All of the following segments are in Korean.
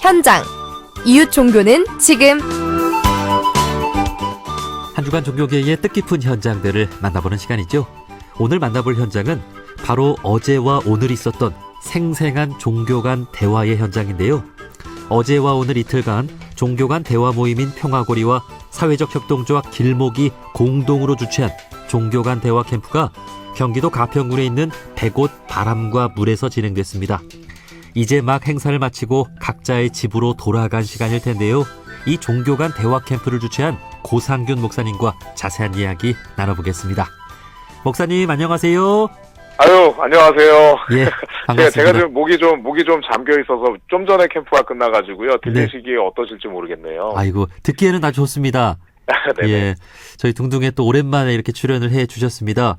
현장 이웃 종교는 지금. 한 주간 종교계의 뜻깊은 현장들을 만나보는 시간이죠. 오늘 만나볼 현장은 바로 어제와 오늘 있었던 생생한 종교 간 대화의 현장인데요. 어제와 오늘 이틀간 종교 간 대화 모임인 평화고리와 사회적 협동조합 길목이 공동으로 주최한 종교 간 대화 캠프가 경기도 가평군에 있는 100옷 바람과 물에서 진행됐습니다. 이제 막 행사를 마치고 각자의 집으로 돌아간 시간일 텐데요. 이 종교 간 대화 캠프를 주최한 고상균 목사님과 자세한 이야기 나눠보겠습니다. 목사님 안녕하세요. 아유, 안녕하세요. 예, 반갑습니다. 제가 지금 목이 좀 잠겨 있어서 좀 전에 캠프가 끝나가지고요. 들리시기에 어떠실지 모르겠네요. 아이고, 듣기에는 아주 좋습니다. 네네. 예, 저희 둥둥에 또 오랜만에 이렇게 출연을 해 주셨습니다.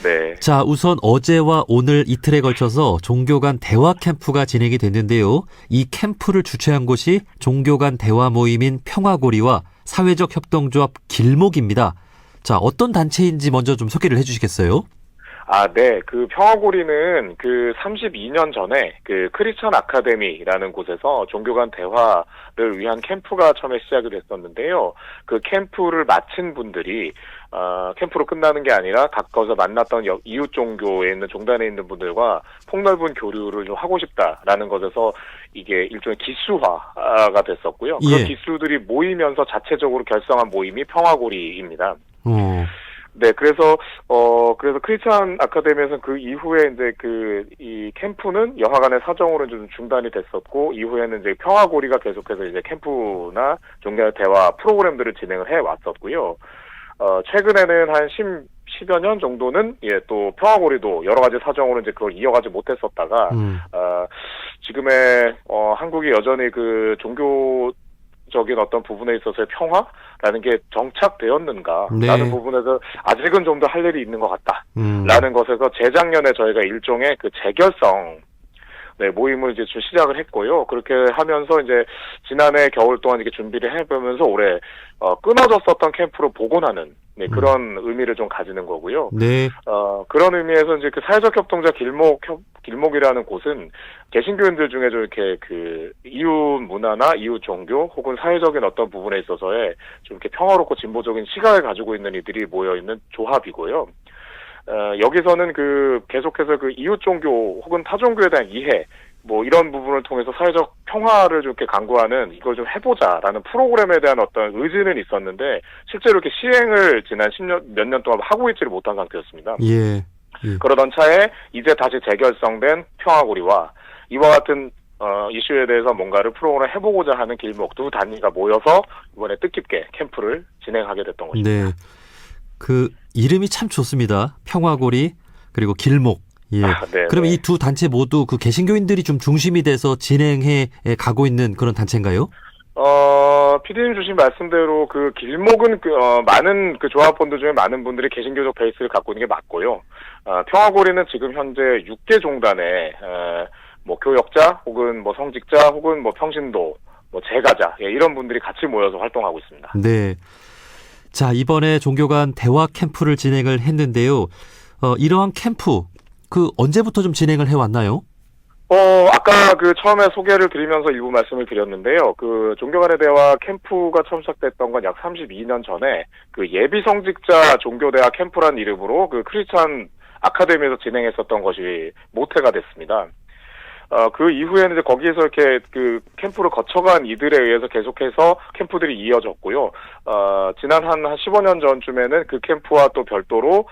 네. 자, 우선 어제와 오늘 이틀에 걸쳐서 종교 간 대화 캠프가 진행이 됐는데요. 이 캠프를 주최한 곳이 종교 간 대화 모임인 평화고리와 사회적 협동조합 길목입니다. 자, 어떤 단체인지 먼저 좀 소개를 해주시겠어요? 네. 그 평화고리는 그 32년 전에 그 크리스천 아카데미라는 곳에서 종교 간 대화를 위한 캠프가 처음에 시작이 됐었는데요. 그 캠프를 마친 분들이 캠프로 끝나는 게 아니라 가까워서 만났던 이웃 종교에 있는 종단에 있는 분들과 폭넓은 교류를 좀 하고 싶다라는 것에서 이게 일종의 기수화가 됐었고요. 예. 그 기수들이 모이면서 자체적으로 결성한 모임이 평화고리입니다. 네, 그래서 크리스천 아카데미에서는 그 이후에 이제 이 캠프는 여하간의 사정으로 좀 중단이 됐었고, 이후에는 이제 평화고리가 계속해서 이제 캠프나 종교 대화 프로그램들을 진행을 해 왔었고요. 최근에는 한 10여 년 정도는, 또 평화고리도 여러 가지 사정으로 이제 그걸 이어가지 못했었다가, 지금의, 한국이 여전히 그 종교적인 어떤 부분에 있어서의 평화라는 게 정착되었는가 라는 부분에서 아직은 좀 더 할 일이 있는 것 같다 라는 것에서 재작년에 저희가 일종의 그 재결성 모임을 이제 좀 시작을 했고요. 그렇게 하면서 이제 지난해 겨울 동안 이렇게 준비를 해보면서 올해 끊어졌었던 캠프로 복원하는 그런 의미를 좀 가지는 거고요. 네. 그런 의미에서 이제 그 사회적 협동자 길목이라는 곳은 개신교인들 중에 좀 이렇게 그 이웃 문화나 이웃 종교 혹은 사회적인 어떤 부분에 있어서의 좀 이렇게 평화롭고 진보적인 시각을 가지고 있는 이들이 모여 있는 조합이고요. 여기서는 계속해서 그 이웃 종교 혹은 타 종교에 대한 이해, 이런 부분을 통해서 사회적 평화를 좀 이렇게 강구하는 이걸 좀 해보자라는 프로그램에 대한 어떤 의지는 있었는데, 실제로 이렇게 시행을 지난 몇 년 동안 하고 있지를 못한 상태였습니다. 예. 그러던 차에 이제 다시 재결성된 평화고리와 이와 같은 이슈에 대해서 뭔가를 프로그램 해보고자 하는 길목 두 단위가 모여서 이번에 뜻깊게 캠프를 진행하게 됐던 것입니다. 네. 그 이름이 참 좋습니다. 평화고리 그리고 길목. 예. 그러면 이 두 단체 모두 그 개신교인들이 좀 중심이 돼서 진행해 가고 있는 그런 단체인가요? PD님 주신 말씀대로 그 길목은 많은 그 조합원들 중에 많은 분들이 개신교적 베이스를 갖고 있는 게 맞고요. 평화고리는 지금 현재 6개 종단의 교역자 혹은 성직자 혹은 평신도 재가자 이런 분들이 같이 모여서 활동하고 있습니다. 네. 자, 이번에 종교 간 대화 캠프를 진행을 했는데요. 이러한 캠프 언제부터 좀 진행을 해 왔나요? 아까 처음에 소개를 드리면서 일부 말씀을 드렸는데요. 종교 간의 대화 캠프가 처음 시작됐던 건 약 32년 전에 예비 성직자 종교대화 캠프란 이름으로 크리스천 아카데미에서 진행했었던 것이 모태가 됐습니다. 그 이후에는 이제 거기에서 이렇게 캠프를 거쳐간 이들에 의해서 계속해서 캠프들이 이어졌고요. 지난 한 15년 전쯤에는 그 캠프와 또 별도로,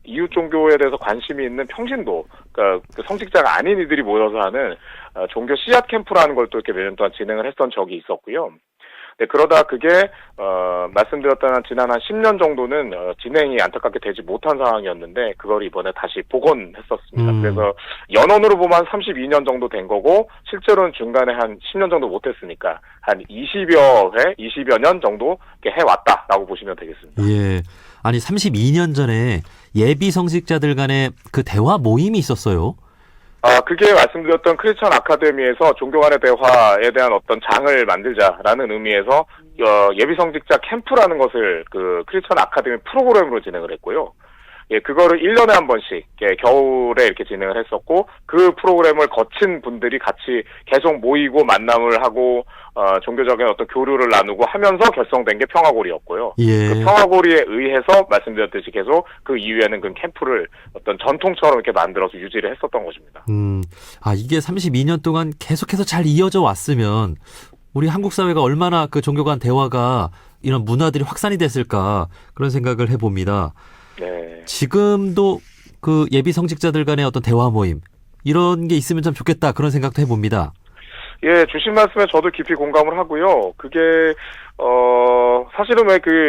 이웃 종교에 대해서 관심이 있는 평신도, 그러니까 성직자가 아닌 이들이 모여서 하는 종교 씨앗 캠프라는 걸 또 이렇게 몇 년 동안 진행을 했던 적이 있었고요. 네, 그러다 그게 말씀드렸던 지난 한 10년 정도는 진행이 안타깝게 되지 못한 상황이었는데 그걸 이번에 다시 복원했었습니다. 그래서 연원으로 보면 한 32년 정도 된 거고 실제로는 중간에 한 10년 정도 못했으니까 한 20여 년 정도 이렇게 해왔다라고 보시면 되겠습니다. 예. 아니 32년 전에 예비 성직자들 간의 그 대화 모임이 있었어요. 그게 말씀드렸던 크리스천 아카데미에서 종교 간의 대화에 대한 어떤 장을 만들자라는 의미에서 예비 성직자 캠프라는 것을 크리스천 아카데미 프로그램으로 진행을 했고요. 예, 그거를 1년에 한 번씩, 예, 겨울에 이렇게 진행을 했었고, 그 프로그램을 거친 분들이 같이 계속 모이고 만남을 하고, 종교적인 어떤 교류를 나누고 하면서 결성된 게 평화고리였고요. 예. 그 평화고리에 의해서 말씀드렸듯이 계속 그 이후에는 그 캠프를 어떤 전통처럼 이렇게 만들어서 유지를 했었던 것입니다. 이게 32년 동안 계속해서 잘 이어져 왔으면 우리 한국 사회가 얼마나 그 종교 간 대화가 이런 문화들이 확산이 됐을까 그런 생각을 해봅니다. 네. 지금도 그 예비 성직자들 간의 어떤 대화 모임 이런 게 있으면 참 좋겠다 그런 생각도 해봅니다. 예, 주신 말씀에 저도 깊이 공감을 하고요. 그게, 사실은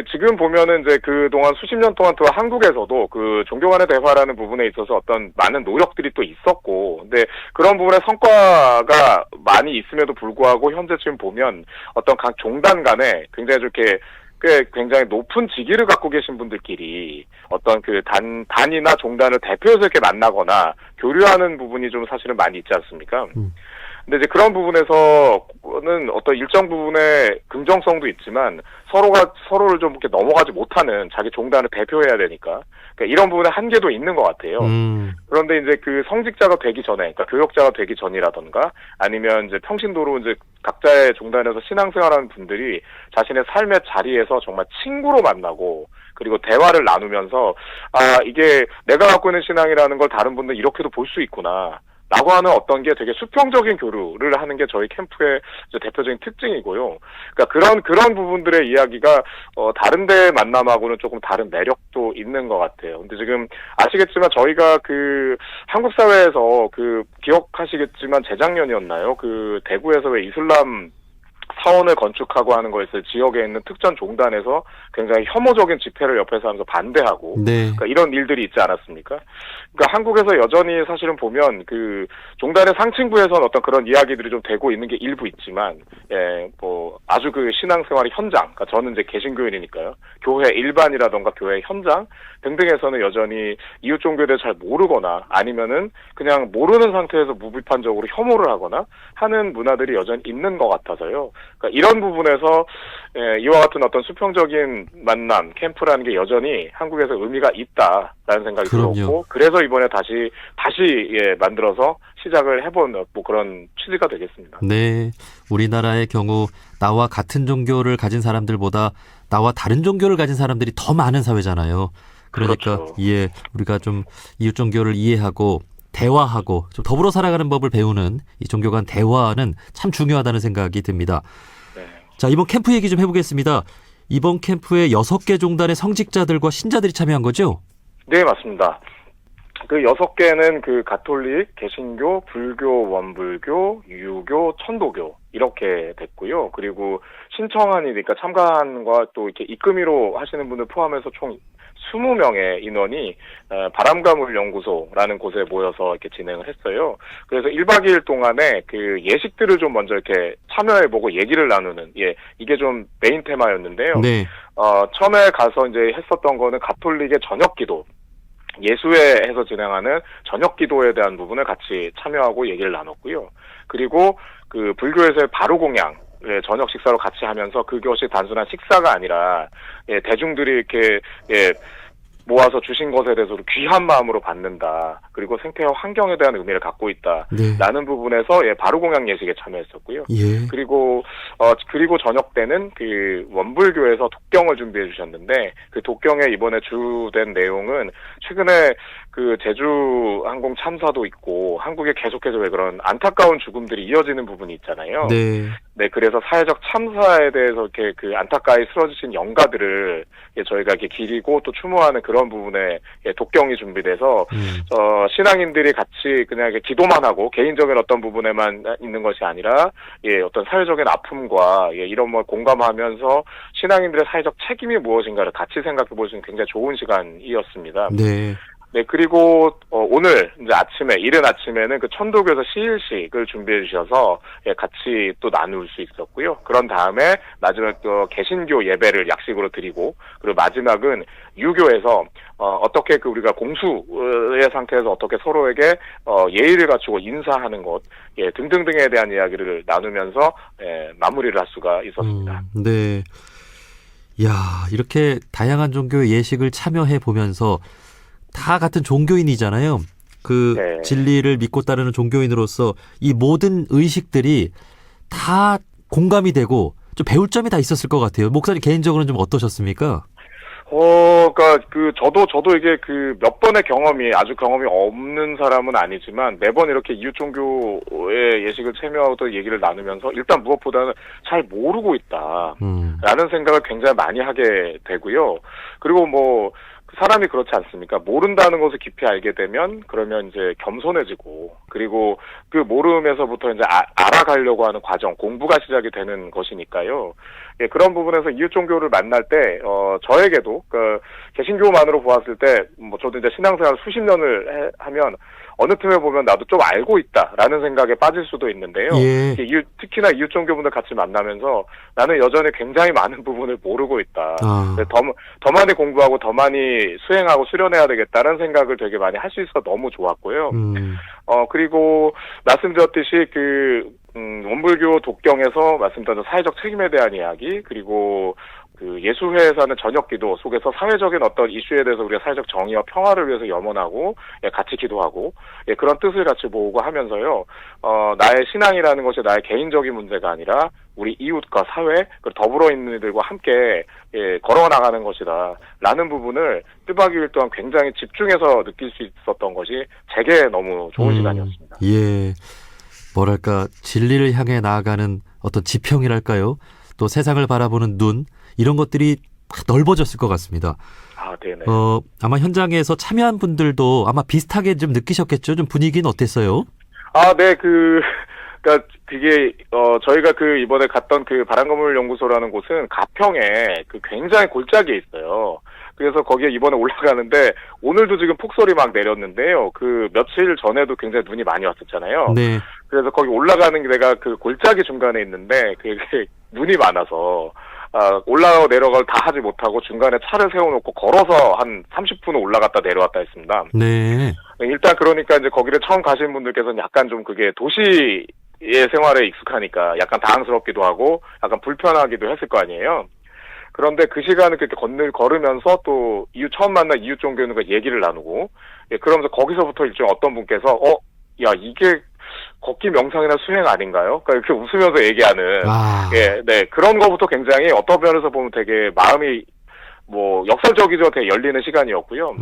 지금 보면은 이제 그동안 수십 년 동안 또 한국에서도 그 종교 간의 대화라는 부분에 있어서 어떤 많은 노력들이 또 있었고, 근데 그런 부분에 성과가 많이 있음에도 불구하고 현재 지금 보면 어떤 각 종단 간에 굉장히 이렇게 꽤 굉장히 높은 직위를 갖고 계신 분들끼리 어떤 그 단이나 종단을 대표해서 이렇게 만나거나 교류하는 부분이 좀 사실은 많이 있지 않습니까? 근데 이제 그런 부분에서는 어떤 일정 부분의 긍정성도 있지만 서로를 좀 이렇게 넘어가지 못하는 자기 종단을 대표해야 되니까 그러니까 이런 부분에 한계도 있는 것 같아요. 그런데 이제 그 성직자가 되기 전에, 그러니까 교역자가 되기 전이라던가 아니면 이제 평신도로 이제 각자의 종단에서 신앙생활하는 분들이 자신의 삶의 자리에서 정말 친구로 만나고 그리고 대화를 나누면서 이게 내가 갖고 있는 신앙이라는 걸 다른 분들 이렇게도 볼 수 있구나. 라고 하는 어떤 게 되게 수평적인 교류를 하는 게 저희 캠프의 대표적인 특징이고요. 그러니까 그런 부분들의 이야기가, 다른 데 만남하고는 조금 다른 매력도 있는 것 같아요. 근데 지금 아시겠지만 저희가 한국 사회에서 기억하시겠지만 재작년이었나요? 대구에서 왜 이슬람 사원을 건축하고 하는 거에서 지역에 있는 특정 종단에서 굉장히 혐오적인 집회를 옆에서 하면서 반대하고 네. 그러니까 이런 일들이 있지 않았습니까? 그러니까 한국에서 여전히 사실은 보면 종단의 상층부에서는 어떤 그런 이야기들이 좀 되고 있는 게 일부 있지만 아주 신앙생활의 현장, 그러니까 저는 이제 개신교인이니까요. 교회 일반이라던가 교회 현장 등등에서는 여전히 이웃 종교에 대해 잘 모르거나 아니면은 그냥 모르는 상태에서 무비판적으로 혐오를 하거나 하는 문화들이 여전히 있는 것 같아서요. 그러니까 이런 부분에서 이와 같은 어떤 수평적인 만남, 캠프라는 게 여전히 한국에서 의미가 있다라는 생각이 들었고, 그래서 이번에 다시 만들어서 시작을 해본 그런 취지가 되겠습니다. 네, 우리나라의 경우 나와 같은 종교를 가진 사람들보다 나와 다른 종교를 가진 사람들이 더 많은 사회잖아요. 그러니까 그렇죠. 우리가 좀 이웃 종교를 이해하고 대화하고 좀 더불어 살아가는 법을 배우는 이 종교 간 대화는 참 중요하다는 생각이 듭니다. 네. 자, 이번 캠프 얘기 좀 해보겠습니다. 이번 캠프에 6개 종단의 성직자들과 신자들이 참여한 거죠? 네, 맞습니다. 6개는 가톨릭, 개신교, 불교, 원불교, 유교, 천도교 이렇게 됐고요. 그리고 신청한이니까 참가한과 또 이렇게 입금위로 하시는 분들 포함해서 총 20명의 인원이 바람가물연구소라는 곳에 모여서 이렇게 진행을 했어요. 그래서 1박 2일 동안에 예식들을 좀 먼저 이렇게 참여해보고 얘기를 나누는, 이게 좀 메인 테마였는데요. 네. 처음에 가서 이제 했었던 거는 가톨릭의 저녁기도, 예수회에서 진행하는 저녁기도에 대한 부분을 같이 참여하고 얘기를 나눴고요. 그리고 불교에서의 바로공양, 저녁 식사로 같이 하면서 그것이 단순한 식사가 아니라 대중들이 이렇게 모아서 주신 것에 대해서 귀한 마음으로 받는다. 그리고 생태와 환경에 대한 의미를 갖고 있다라는 부분에서 바로공양 예식에 참여했었고요. 그리고 저녁 때는 원불교에서 독경을 준비해 주셨는데 그 독경에 이번에 주된 내용은 최근에 제주 항공 참사도 있고 한국에 계속해서 왜 그런 안타까운 죽음들이 이어지는 부분이 있잖아요. 네, 그래서 사회적 참사에 대해서 이렇게 안타까이 쓰러지신 영가들을 저희가 이렇게 기리고 또 추모하는 그런 부분에 독경이 준비돼서 신앙인들이 같이 그냥 이렇게 기도만 하고 개인적인 어떤 부분에만 있는 것이 아니라 어떤 사회적인 아픔과 이런 걸 공감하면서 신앙인들의 사회적 책임이 무엇인가를 같이 생각해 볼 수 있는 굉장히 좋은 시간이었습니다. 네, 그리고 오늘 이제 이른 아침에는 천도교에서 시일식을 준비해 주셔서 같이 또 나눌 수 있었고요. 그런 다음에 마지막 개신교 예배를 약식으로 드리고, 그리고 마지막은 유교에서 어떻게 우리가 공수의 상태에서 어떻게 서로에게 예의를 갖추고 인사하는 것 등등등에 대한 이야기를 나누면서 마무리를 할 수가 있었습니다. 네. 야, 이렇게 다양한 종교의 예식을 참여해 보면서 다 같은 종교인이잖아요. 그 네. 진리를 믿고 따르는 종교인으로서 이 모든 의식들이 다 공감이 되고 좀 배울 점이 다 있었을 것 같아요. 목사님 개인적으로는 좀 어떠셨습니까? 그러니까 저도 이게 몇 번의 아주 경험이 없는 사람은 아니지만 매번 이렇게 이웃 종교의 예식을 참여하고 얘기를 나누면서 일단 무엇보다는 잘 모르고 있다라는 생각을 굉장히 많이 하게 되고요. 그리고 사람이 그렇지 않습니까? 모른다는 것을 깊이 알게 되면 그러면 이제 겸손해지고 그리고 그 모름에서부터 이제 알아가려고 하는 과정, 공부가 시작이 되는 것이니까요. 예, 그런 부분에서 이웃 종교를 만날 때 저에게도 개신교만으로 보았을 때 저도 이제 신앙생활 수십 년을 하면 어느 틈에 보면 나도 좀 알고 있다라는 생각에 빠질 수도 있는데요. 예. 특히나 이웃 종교분들 같이 만나면서 나는 여전히 굉장히 많은 부분을 모르고 있다. 더 많이 공부하고 더 많이 수행하고 수련해야 되겠다는 생각을 되게 많이 할 수 있어서 너무 좋았고요. 그리고 말씀드렸듯이 원불교 독경에서 말씀드린 사회적 책임에 대한 이야기, 그리고 예수회에서 하는 저녁기도 속에서 사회적인 어떤 이슈에 대해서 우리가 사회적 정의와 평화를 위해서 염원하고 같이 기도하고 그런 뜻을 같이 모으고 하면서요. 나의 신앙이라는 것이 나의 개인적인 문제가 아니라 우리 이웃과 사회, 더불어 있는 이들과 함께 걸어나가는 것이다 라는 부분을 1박 2일 동안 굉장히 집중해서 느낄 수 있었던 것이 제게 너무 좋은 시간이었습니다. 예. 뭐랄까 진리를 향해 나아가는 어떤 지평이랄까요? 또 세상을 바라보는 눈 이런 것들이 넓어졌을 것 같습니다. 네네. 아마 현장에서 참여한 분들도 아마 비슷하게 좀 느끼셨겠죠? 좀 분위기는 어땠어요? 네, 그러니까 그게 저희가 이번에 갔던 바람건물 연구소라는 곳은 가평에 굉장히 골짜기에 있어요. 그래서 거기에 이번에 올라가는데 오늘도 지금 폭설이 막 내렸는데요. 며칠 전에도 굉장히 눈이 많이 왔었잖아요. 네. 그래서 거기 올라가는 데가 골짜기 중간에 있는데 그게 눈이 많아서 올라가고 내려가고 다 하지 못하고 중간에 차를 세워놓고 걸어서 한 30분은 올라갔다 내려왔다 했습니다. 네. 일단 그러니까 이제 거기를 처음 가신 분들께서는 약간 좀 그게 도시의 생활에 익숙하니까 약간 당황스럽기도 하고 약간 불편하기도 했을 거 아니에요. 그런데 그 시간을 그렇게 걸으면서 또 처음 만난 이웃 종교인과 얘기를 나누고 그러면서 거기서부터 일종 어떤 분께서 야 이게 걷기 명상이나 수행 아닌가요? 그러니까 이렇게 웃으면서 얘기하는 네 그런 거부터 굉장히 어떤 면에서 보면 되게 마음이 역설적이죠. 되게 열리는 시간이었고요.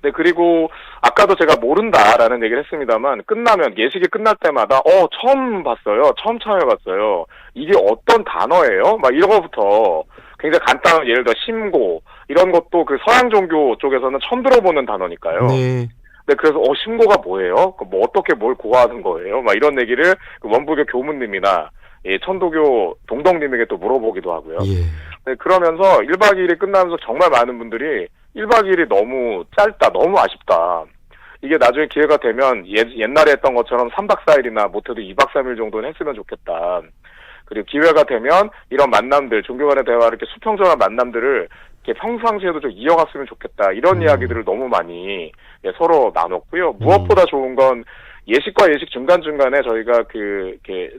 네, 그리고 아까도 제가 모른다라는 얘기를 했습니다만 끝나면 예식이 끝날 때마다 처음 봤어요. 처음 참여해봤어요. 이게 어떤 단어예요? 막 이런 거부터 굉장히 간단한 예를 들어 심고 이런 것도 서양 종교 쪽에서는 처음 들어보는 단어니까요. 네. 네, 그래서 심고가 뭐예요? 어떻게 뭘 고하는 거예요? 막 이런 얘기를 원불교 교무님이나 천도교 동덕님에게 또 물어보기도 하고요. 예. 네, 그러면서 1박 2일이 끝나면서 정말 많은 분들이 1박 2일이 너무 짧다, 너무 아쉽다. 이게 나중에 기회가 되면 옛날에 했던 것처럼 3박 4일이나 못해도 2박 3일 정도는 했으면 좋겠다. 그리고 기회가 되면 이런 만남들, 종교 간의 대화 이렇게 수평적인 만남들을 이렇게 평상시에도 좀 이어갔으면 좋겠다. 이런 이야기들을 너무 많이 서로 나눴고요. 무엇보다 좋은 건 예식과 예식 중간중간에 저희가 이렇게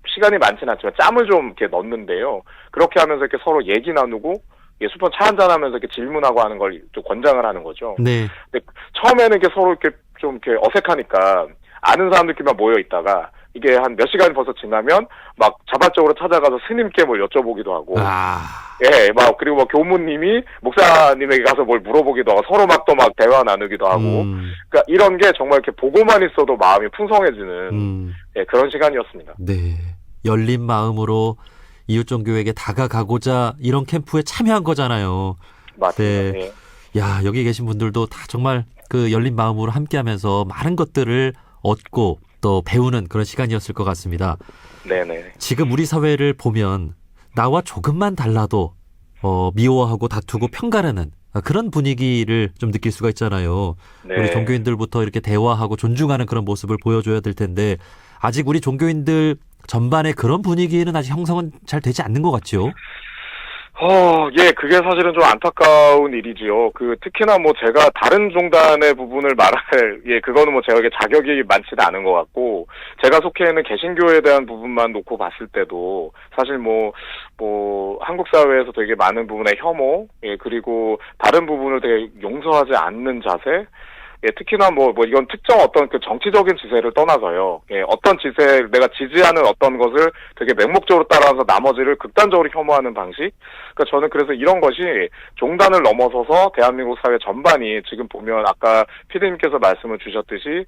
시간이 많지는 않지만 짬을 좀 이렇게 넣는데요. 그렇게 하면서 이렇게 서로 얘기 나누고 수평 차 한잔 하면서 이렇게 질문하고 하는 걸 좀 권장을 하는 거죠. 네. 근데 처음에는 이렇게 서로 이렇게 좀 이렇게 어색하니까 아는 사람들끼리만 모여 있다가 이게 한 몇 시간이 벌써 지나면 막 자발적으로 찾아가서 스님께 뭘 여쭤보기도 하고. 그리고 교무님이 목사님에게 가서 뭘 물어보기도 하고 서로 또 대화 나누기도 하고. 그러니까 이런 게 정말 이렇게 보고만 있어도 마음이 풍성해지는 그런 시간이었습니다. 네. 열린 마음으로 이웃 종교에게 다가가고자 이런 캠프에 참여한 거잖아요. 맞습니다. 네. 야, 여기 계신 분들도 다 정말 열린 마음으로 함께하면서 많은 것들을 얻고 또 배우는 그런 시간이었을 것 같습니다. 네네. 지금 우리 사회를 보면 나와 조금만 달라도 미워하고 다투고 편가르는 그런 분위기를 좀 느낄 수가 있잖아요. 네. 우리 종교인들부터 이렇게 대화하고 존중하는 그런 모습을 보여줘야 될 텐데 아직 우리 종교인들 전반의 그런 분위기는 아직 형성은 잘 되지 않는 것 같죠? 예, 그게 사실은 좀 안타까운 일이지요. 특히나 뭐 제가 다른 종단의 부분을 말할, 그거는 뭐 제가 자격이 많지는 않은 것 같고, 제가 속해 있는 개신교에 대한 부분만 놓고 봤을 때도, 사실 한국 사회에서 되게 많은 부분의 혐오, 그리고 다른 부분을 되게 용서하지 않는 자세, 특히나 이건 특정 어떤 그 정치적인 지세를 떠나서요. 어떤 지세, 내가 지지하는 어떤 것을 되게 맹목적으로 따라서 나머지를 극단적으로 혐오하는 방식. 그러니까 저는 그래서 이런 것이 종단을 넘어서서 대한민국 사회 전반이 지금 보면 아까 피디님께서 말씀을 주셨듯이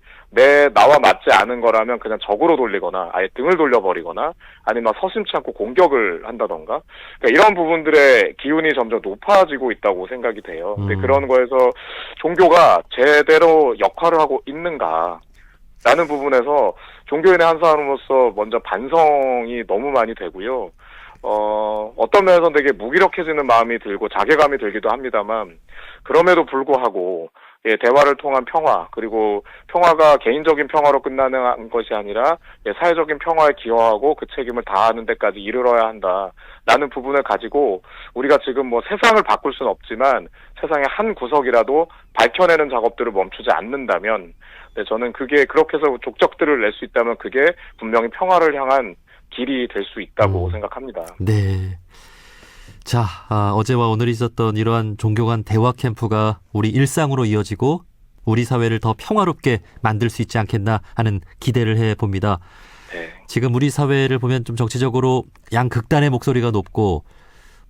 나와 맞지 않은 거라면 그냥 적으로 돌리거나 아예 등을 돌려버리거나 아니면 서슴지 않고 공격을 한다던가. 그러니까 이런 부분들의 기운이 점점 높아지고 있다고 생각이 돼요. 근데 그런 거에서 종교가 제대로 역할을 하고 있는가 라는 부분에서 종교인의 한 사람으로서 먼저 반성이 너무 많이 되고요. 어떤 면에서는 되게 무기력해지는 마음이 들고 자괴감이 들기도 합니다만 그럼에도 불구하고 대화를 통한 평화, 그리고 평화가 개인적인 평화로 끝나는 것이 아니라 사회적인 평화에 기여하고 그 책임을 다하는 데까지 이르러야 한다라는 부분을 가지고 우리가 지금 세상을 바꿀 수는 없지만 세상의 한 구석이라도 밝혀내는 작업들을 멈추지 않는다면 저는 그게 그렇게 해서 족적들을 낼 수 있다면 그게 분명히 평화를 향한 길이 될 수 있다고 생각합니다. 네. 자, 어제와 오늘 있었던 이러한 종교 간 대화 캠프가 우리 일상으로 이어지고 우리 사회를 더 평화롭게 만들 수 있지 않겠나 하는 기대를 해봅니다. 네. 지금 우리 사회를 보면 좀 정치적으로 양극단의 목소리가 높고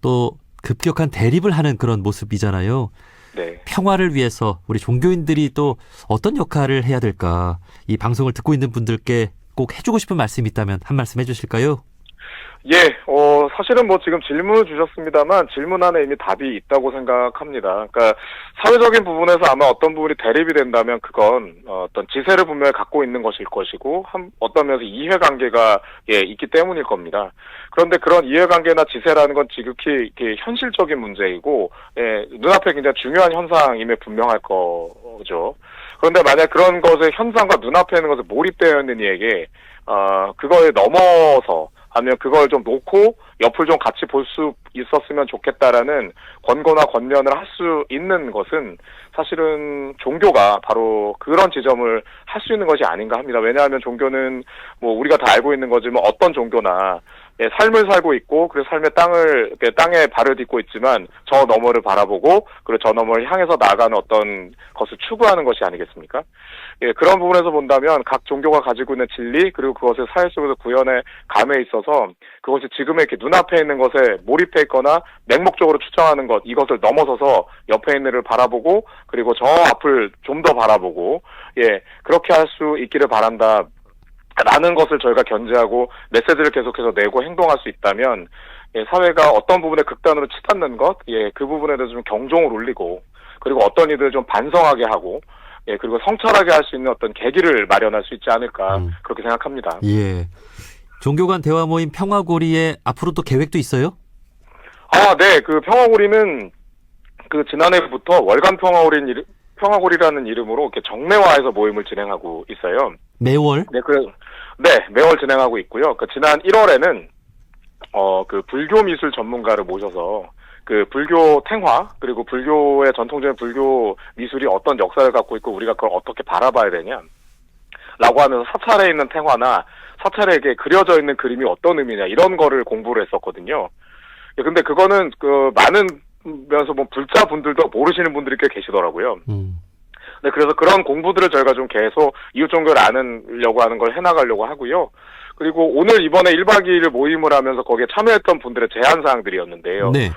또 급격한 대립을 하는 그런 모습이잖아요. 네. 평화를 위해서 우리 종교인들이 또 어떤 역할을 해야 될까? 이 방송을 듣고 있는 분들께 꼭 해주고 싶은 말씀이 있다면 한 말씀 해주실까요? 사실은 지금 질문을 주셨습니다만 질문 안에 이미 답이 있다고 생각합니다. 그러니까 사회적인 부분에서 아마 어떤 부분이 대립이 된다면 그건 어떤 지세를 분명히 갖고 있는 것일 것이고 어떤 면에서 이해관계가 있기 때문일 겁니다. 그런데 그런 이해관계나 지세라는 건 지극히 현실적인 문제이고 눈앞에 굉장히 중요한 현상임에 분명할 거죠. 그런데 만약 그런 것의 현상과 눈앞에 있는 것에 몰입되어 있는 이에게 그거에 넘어서 아니면 그걸 좀 놓고 옆을 좀 같이 볼 수 있었으면 좋겠다라는 권고나 권면을 할 수 있는 것은 사실은 종교가 바로 그런 지점을 할 수 있는 것이 아닌가 합니다. 왜냐하면 종교는 우리가 다 알고 있는 거지만 어떤 종교나 삶을 살고 있고 그래서 삶의 땅에 발을 딛고 있지만 저 너머를 바라보고 그리고 저 너머를 향해서 나아가는 어떤 것을 추구하는 것이 아니겠습니까? 그런 부분에서 본다면 각 종교가 가지고 있는 진리 그리고 그것을 사회 속에서 구현해 감에 있어서 그것이 지금의 이렇게 눈앞에 있는 것에 몰입해 있거나 맹목적으로 추정하는 것 이것을 넘어서서 옆에 있는 이를 바라보고 그리고 저 앞을 좀 더 바라보고 그렇게 할 수 있기를 바란다. 라는 것을 저희가 견지하고 메시지를 계속해서 내고 행동할 수 있다면 사회가 어떤 부분에 극단으로 치닫는 것, 그 부분에 대해서 좀 경종을 울리고 그리고 어떤 이들을 좀 반성하게 하고 그리고 성찰하게 할 수 있는 어떤 계기를 마련할 수 있지 않을까 그렇게 생각합니다. 예. 종교 간 대화 모임 평화고리에 앞으로 또 계획도 있어요? 네. 그 평화고리는 지난해부터 월간 평화고리라는 이름으로 이렇게 정례화해서 모임을 진행하고 있어요. 매월? 네, 매월 진행하고 있고요. 지난 1월에는 불교 미술 전문가를 모셔서 불교 탱화 그리고 불교의 전통적인 불교 미술이 어떤 역사를 갖고 있고 우리가 그걸 어떻게 바라봐야 되냐라고 하면서 사찰에 있는 탱화나 사찰에 그려져 있는 그림이 어떤 의미냐 이런 거를 공부를 했었거든요. 근데 그거는 많은 면에서 불자 분들도 모르시는 분들이 꽤 계시더라고요. 네, 그래서 그런 공부들을 저희가 좀 계속 이웃 종교를 아느려고 하는 걸 해나가려고 하고요. 그리고 오늘 이번에 1박 2일 모임을 하면서 거기에 참여했던 분들의 제안사항들이었는데요. 네.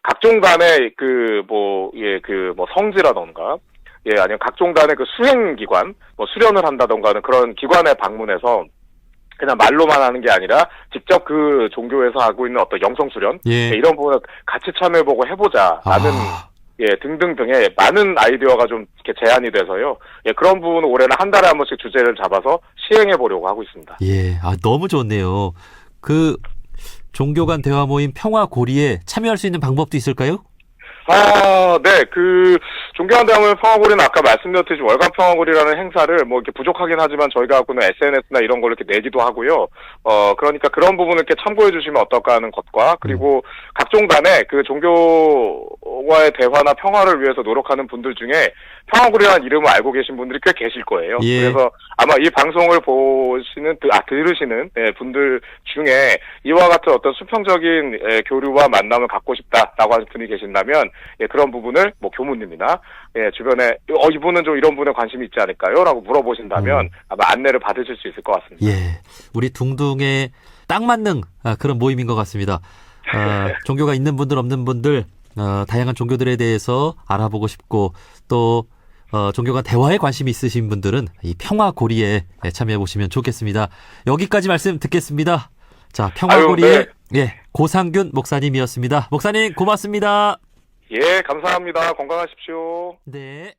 각종 단의 성지라던가, 아니면 각종 단의 수행기관, 수련을 한다던가 하는 그런 기관에 방문해서 그냥 말로만 하는 게 아니라 직접 그 종교에서 하고 있는 어떤 영성수련, 이런 부분을 같이 참여해보고 해보자라는 등등 등의 많은 아이디어가 좀 이렇게 제안이 돼서요. 그런 부분은 올해는 한 달에 한 번씩 주제를 잡아서 시행해 보려고 하고 있습니다. 너무 좋네요. 종교 간 대화 모임 평화고리에 참여할 수 있는 방법도 있을까요? 네. 종교한대하면 평화고리는 아까 말씀드렸듯이 월간 평화고리라는 행사를 뭐 이렇게 부족하긴 하지만 저희가 갖고는 SNS나 이런 걸로 이렇게 내기도 하고요. 그러니까 그런 부분을 이렇게 참고해 주시면 어떨까 하는 것과 그리고 각종 단에 그 종교와의 대화나 평화를 위해서 노력하는 분들 중에 평화고리라는 이름을 알고 계신 분들이 꽤 계실 거예요. 예. 그래서 아마 이 방송을 들으시는 분들 중에 이와 같은 어떤 수평적인 교류와 만남을 갖고 싶다라고 하는 분이 계신다면 그런 부분을 뭐 교무님이나 주변에 이분은 좀 이런 분에 관심이 있지 않을까요? 라고 물어보신다면 아마 안내를 받으실 수 있을 것 같습니다. 예, 우리 둥둥에 딱 맞는 그런 모임인 것 같습니다. 종교가 있는 분들 없는 분들 다양한 종교들에 대해서 알아보고 싶고 또 종교가 대화에 관심이 있으신 분들은 이 평화고리에 참여해 보시면 좋겠습니다. 여기까지 말씀 듣겠습니다. 자, 평화고리의 고상균 목사님이었습니다. 목사님 고맙습니다. 예, 감사합니다. 건강하십시오. 네.